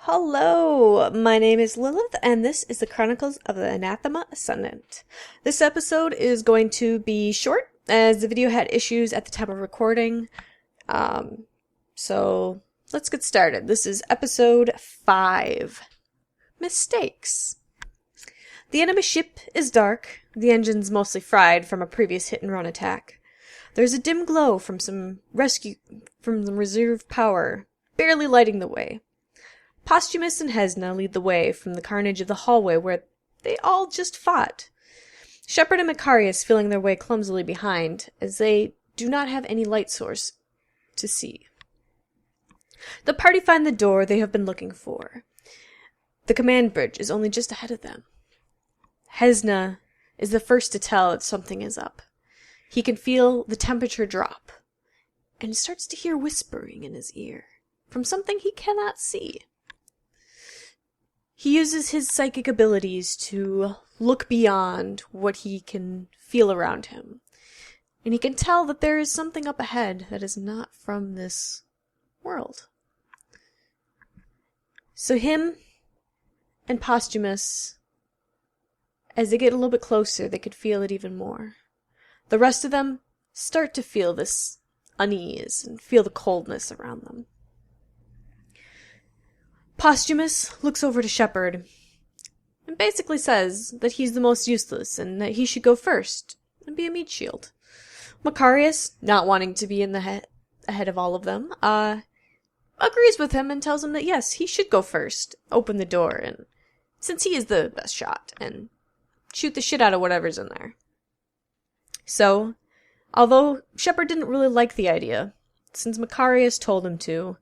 Hello, my name is Lilith, and this is the Chronicles of the Anathaema Ascendant. This episode is going to be short, as the video had issues at the time of recording. So let's get started. This is episode 5. Mistakes. The enemy ship is dark, the engine's mostly fried from a previous hit-and-run attack. There's a dim glow from some reserve power, barely lighting the way. Posthumus and Hesna lead the way from the carnage of the hallway where they all just fought. Shepard and Macarius feeling their way clumsily behind, as they do not have any light source to see. The party find the door they have been looking for. The command bridge is only just ahead of them. Hesna is the first to tell that something is up. He can feel the temperature drop, and starts to hear whispering in his ear from something he cannot see. He uses his psychic abilities to look beyond what he can feel around him. And he can tell that there is something up ahead that is not from this world. So him and Posthumus, as they get a little bit closer, they could feel it even more. The rest of them start to feel this unease and feel the coldness around them. Posthumus looks over to Shepard and basically says that he's the most useless and that he should go first and be a meat shield. Macarius, not wanting to be in the ahead of all of them, agrees with him and tells him that yes, he should go first, open the door, and since he is the best shot, and shoot the shit out of whatever's in there. So, although Shepard didn't really like the idea, since Macarius told him to,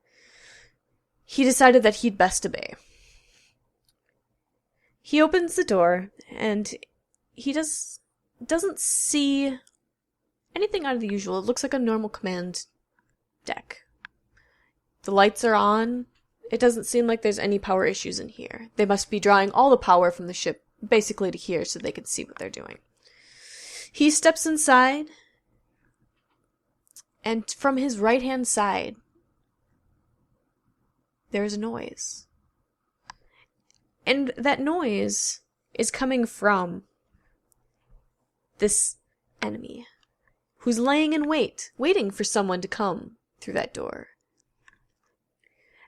he decided that he'd best obey. He opens the door, and he doesn't see anything out of the usual. It looks like a normal command deck. The lights are on. It doesn't seem like there's any power issues in here. They must be drawing all the power from the ship basically to here so they can see what they're doing. He steps inside, and from his right-hand side, there's a noise. And that noise is coming from this enemy, who's laying in wait, waiting for someone to come through that door.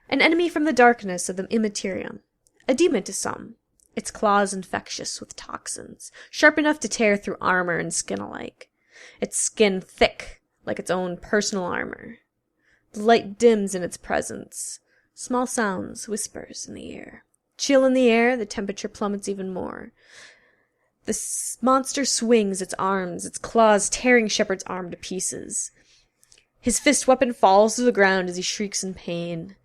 An enemy from the darkness of the Immaterium, a demon to some, its claws infectious with toxins, sharp enough to tear through armor and skin alike, its skin thick like its own personal armor. The light dims in its presence. Small sounds, whispers in the ear. Chill in the air, the temperature plummets even more. The monster swings its arms, its claws tearing Shepard's arm to pieces. His fist weapon falls to the ground as he shrieks in pain.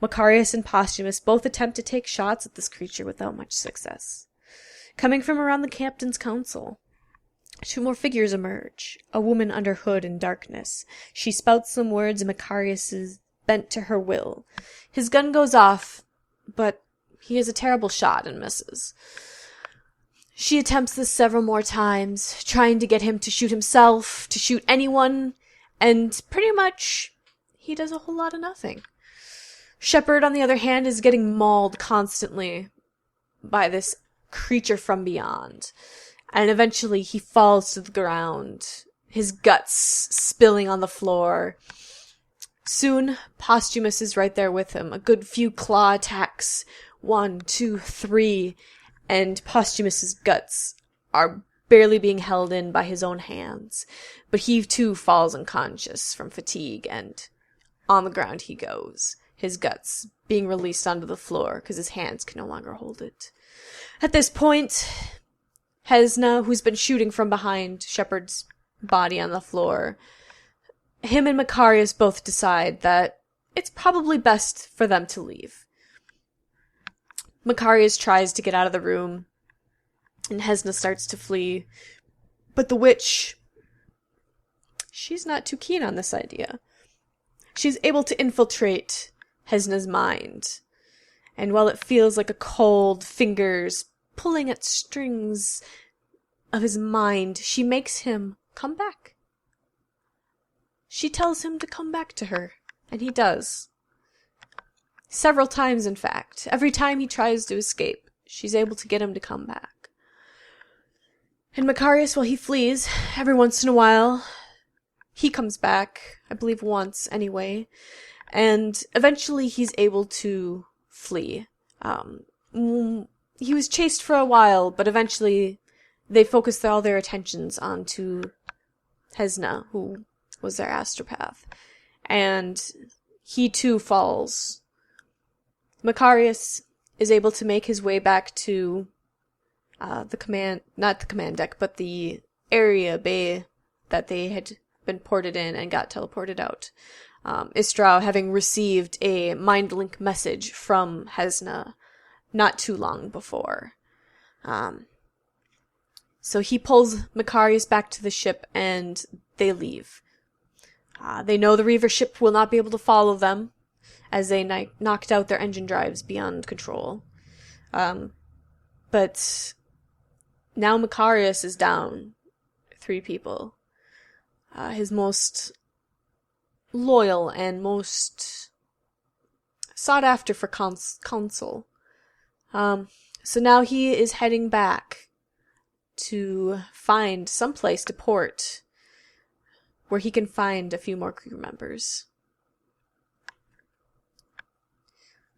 Macarius and Posthumus both attempt to take shots at this creature without much success. Coming from around the captain's council, 2 more figures emerge, a woman under hood in darkness. She spouts some words and Macarius is bent to her will. His gun goes off, but he is a terrible shot and misses. She attempts this several more times, trying to get him to shoot himself, to shoot anyone, and pretty much he does a whole lot of nothing. Shepard, on the other hand, is getting mauled constantly by this creature from beyond, and eventually he falls to the ground, his guts spilling on the floor. Soon, Posthumus is right there with him. A good few claw attacks. 1, 2, 3. And Posthumus's guts are barely being held in by his own hands. But he too falls unconscious from fatigue, and on the ground he goes. His guts being released onto the floor because his hands can no longer hold it. At this point, Hesna, who's been shooting from behind Shepard's body on the floor, him and Macarius both decide that it's probably best for them to leave. Macarius tries to get out of the room, and Hesna starts to flee. But the witch, she's not too keen on this idea. She's able to infiltrate Hesna's mind, and while it feels like a cold fingers pulling at strings of his mind, she makes him come back. She tells him to come back to her, and he does. Several times, in fact. Every time he tries to escape, she's able to get him to come back. And Macarius, while he flees, every once in a while, he comes back, I believe once anyway, and eventually he's able to flee. He was chased for a while, but eventually they focused all their attentions onto Hesna, who was their astropath. And he too falls. Macarius is able to make his way back to not the command deck, but the area bay that they had been ported in and got teleported out. Istrao having received a mind link message from Hesna not too long before. So he pulls Macarius back to the ship and they leave. They know the Reaver ship will not be able to follow them as they knocked out their engine drives beyond control. But now Macarius is down 3 people. His most loyal and most sought after for counsel. So now he is heading back to find some place to port where he can find a few more crew members.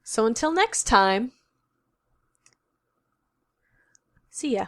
So until next time, see ya.